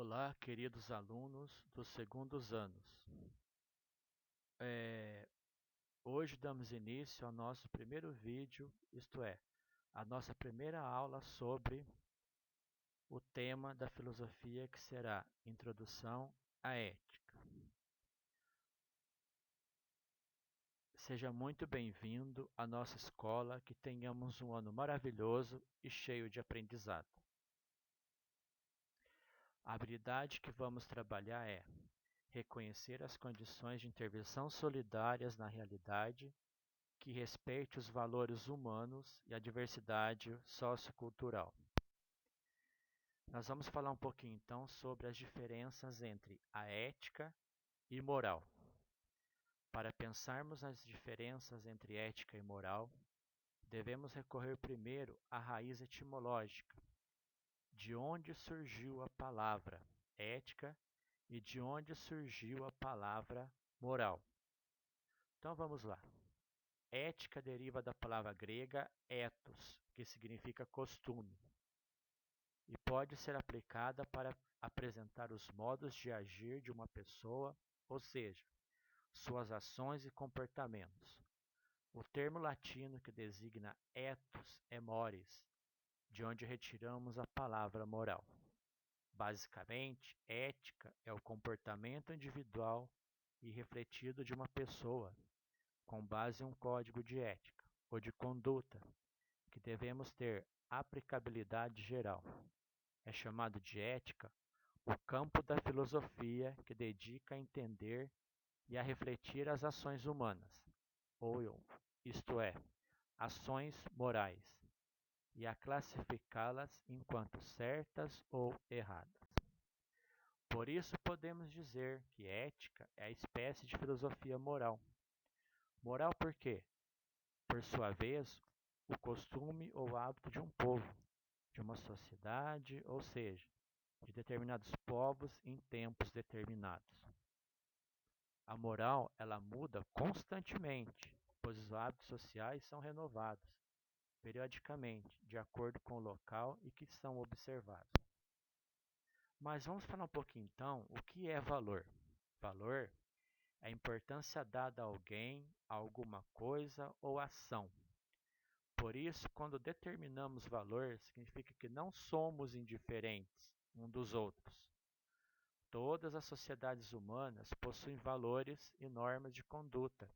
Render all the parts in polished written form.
Olá, queridos alunos dos segundos anos. Hoje damos início ao nosso primeiro vídeo, isto é, a nossa primeira aula sobre o tema da filosofia, que será Introdução à Ética. Seja muito bem-vindo à nossa escola, que tenhamos um ano maravilhoso e cheio de aprendizado. A habilidade que vamos trabalhar é reconhecer as condições de intervenção solidárias na realidade, que respeite os valores humanos e a diversidade sociocultural. Nós vamos falar um pouquinho então sobre as diferenças entre a ética e moral. Para pensarmos nas diferenças entre ética e moral, devemos recorrer primeiro à raiz etimológica, de onde surgiu a palavra ética e de onde surgiu a palavra moral. Então vamos lá. Ética deriva da palavra grega ethos, que significa costume, e pode ser aplicada para apresentar os modos de agir de uma pessoa, ou seja, suas ações e comportamentos. O termo latino que designa ethos é mores, de onde retiramos a palavra moral. Basicamente, ética é o comportamento individual e refletido de uma pessoa, com base em um código de ética ou de conduta, que devemos ter aplicabilidade geral. É chamado de ética o campo da filosofia que dedica a entender e a refletir as ações humanas, ou isto é, ações morais, e a classificá-las enquanto certas ou erradas. Por isso podemos dizer que ética é a espécie de filosofia moral. Moral por quê? Por sua vez, o costume ou hábito de um povo, de uma sociedade, ou seja, de determinados povos em tempos determinados. A moral, ela muda constantemente, pois os hábitos sociais são renovados periodicamente, de acordo com o local e que são observados. Mas vamos falar um pouquinho então o que é valor. Valor é a importância dada a alguém, a alguma coisa ou ação. Por isso, quando determinamos valor, significa que não somos indiferentes uns dos outros. Todas as sociedades humanas possuem valores e normas de conduta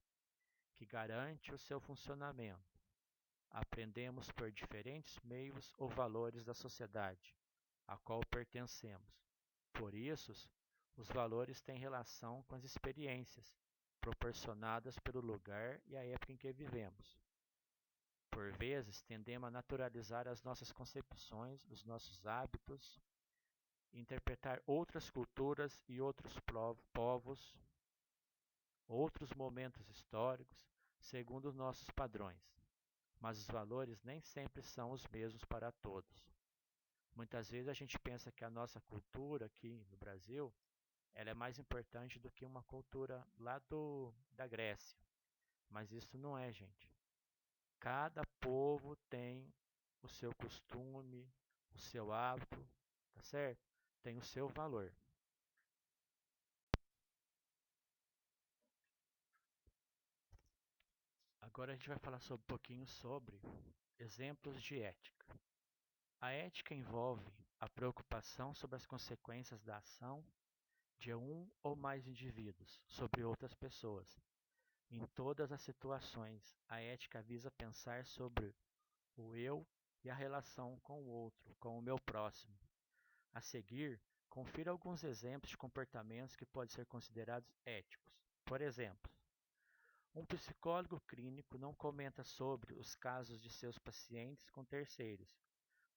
que garantem o seu funcionamento. Aprendemos por diferentes meios ou valores da sociedade a qual pertencemos. Por isso, os valores têm relação com as experiências proporcionadas pelo lugar e a época em que vivemos. Por vezes, tendemos a naturalizar as nossas concepções, os nossos hábitos, interpretar outras culturas e outros povos, outros momentos históricos, segundo os nossos padrões. Mas os valores nem sempre são os mesmos para todos. Muitas vezes a gente pensa que a nossa cultura aqui no Brasil, ela é mais importante do que uma cultura lá da Grécia. Mas isso não é, gente. Cada povo tem o seu costume, o seu hábito, tá certo? Tem o seu valor. Agora a gente vai falar um pouquinho sobre exemplos de ética. A ética envolve a preocupação sobre as consequências da ação de um ou mais indivíduos sobre outras pessoas. Em todas as situações, a ética visa pensar sobre o eu e a relação com o outro, com o meu próximo. A seguir, confira alguns exemplos de comportamentos que podem ser considerados éticos. Por exemplo, um psicólogo clínico não comenta sobre os casos de seus pacientes com terceiros,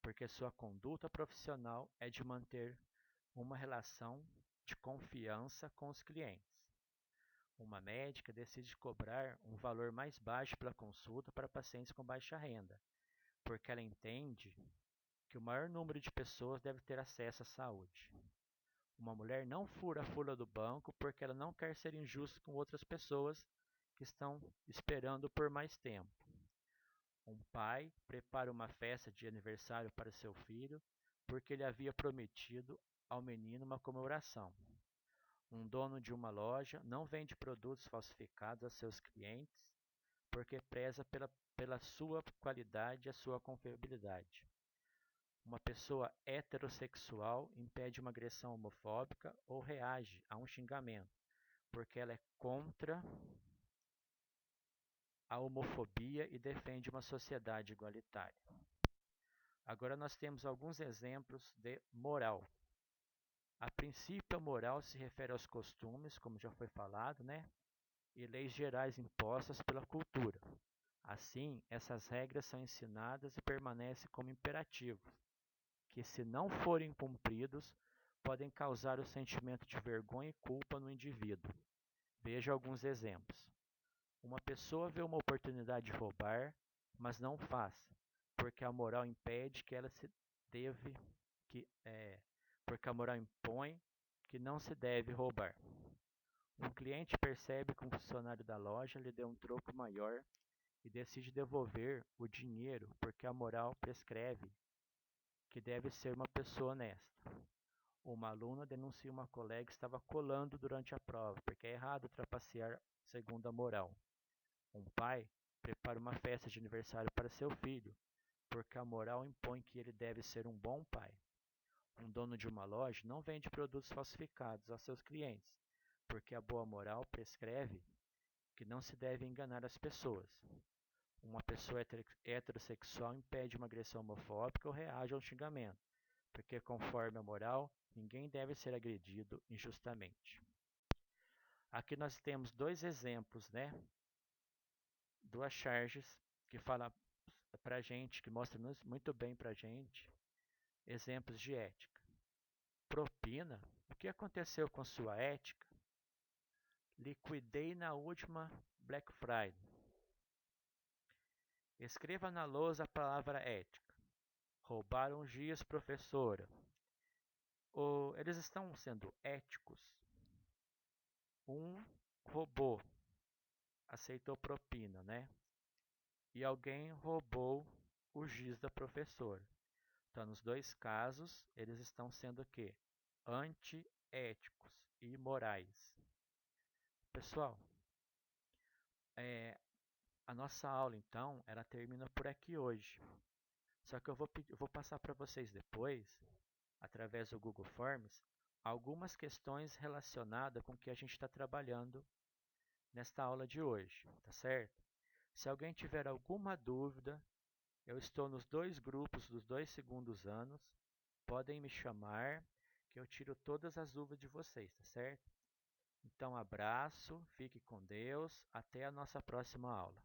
porque sua conduta profissional é de manter uma relação de confiança com os clientes. Uma médica decide cobrar um valor mais baixo pela consulta para pacientes com baixa renda, porque ela entende que o maior número de pessoas deve ter acesso à saúde. Uma mulher não fura a fila do banco porque ela não quer ser injusta com outras pessoas que estão esperando por mais tempo. Um pai prepara uma festa de aniversário para seu filho porque ele havia prometido ao menino uma comemoração. Um dono de uma loja não vende produtos falsificados a seus clientes porque preza pela sua qualidade e a sua confiabilidade. Uma pessoa heterossexual impede uma agressão homofóbica ou reage a um xingamento, porque ela é contra a homofobia e defende uma sociedade igualitária. Agora nós temos alguns exemplos de moral. A princípio, a moral se refere aos costumes, como já foi falado, né? E leis gerais impostas pela cultura. Assim, essas regras são ensinadas e permanecem como imperativos, que, se não forem cumpridos, podem causar o sentimento de vergonha e culpa no indivíduo. Veja alguns exemplos. Uma pessoa vê uma oportunidade de roubar, mas não faz, porque a moral impede que ela se deve, porque a moral impõe que não se deve roubar. Um cliente percebe que um funcionário da loja lhe deu um troco maior e decide devolver o dinheiro porque a moral prescreve que deve ser uma pessoa honesta. Uma aluna denuncia uma colega que estava colando durante a prova, porque é errado trapacear segundo a moral. Um pai prepara uma festa de aniversário para seu filho, porque a moral impõe que ele deve ser um bom pai. Um dono de uma loja não vende produtos falsificados a seus clientes, porque a boa moral prescreve que não se deve enganar as pessoas. Uma pessoa heterossexual impede uma agressão homofóbica ou reage a um xingamento, porque, conforme a moral, ninguém deve ser agredido injustamente. Aqui nós temos dois exemplos, né? Duas charges que falam pra gente, que mostram muito bem pra gente, exemplos de ética. Propina. O que aconteceu com sua ética? Liquidei na última Black Friday. Escreva na lousa a palavra ética. Roubaram giz, professora. Eles estão sendo éticos? Um roubou, aceitou propina, né? E alguém roubou o giz da professora. Então, nos dois casos, eles estão sendo o quê? Antiéticos e imorais. Pessoal, a nossa aula, então, ela termina por aqui hoje. Só que eu vou passar para vocês depois, através do Google Forms, algumas questões relacionadas com o que a gente está trabalhando nesta aula de hoje, tá certo? Se alguém tiver alguma dúvida, eu estou nos dois grupos dos 2 segundos anos, podem me chamar que eu tiro todas as dúvidas de vocês, tá certo? Então, abraço, fique com Deus, até a nossa próxima aula.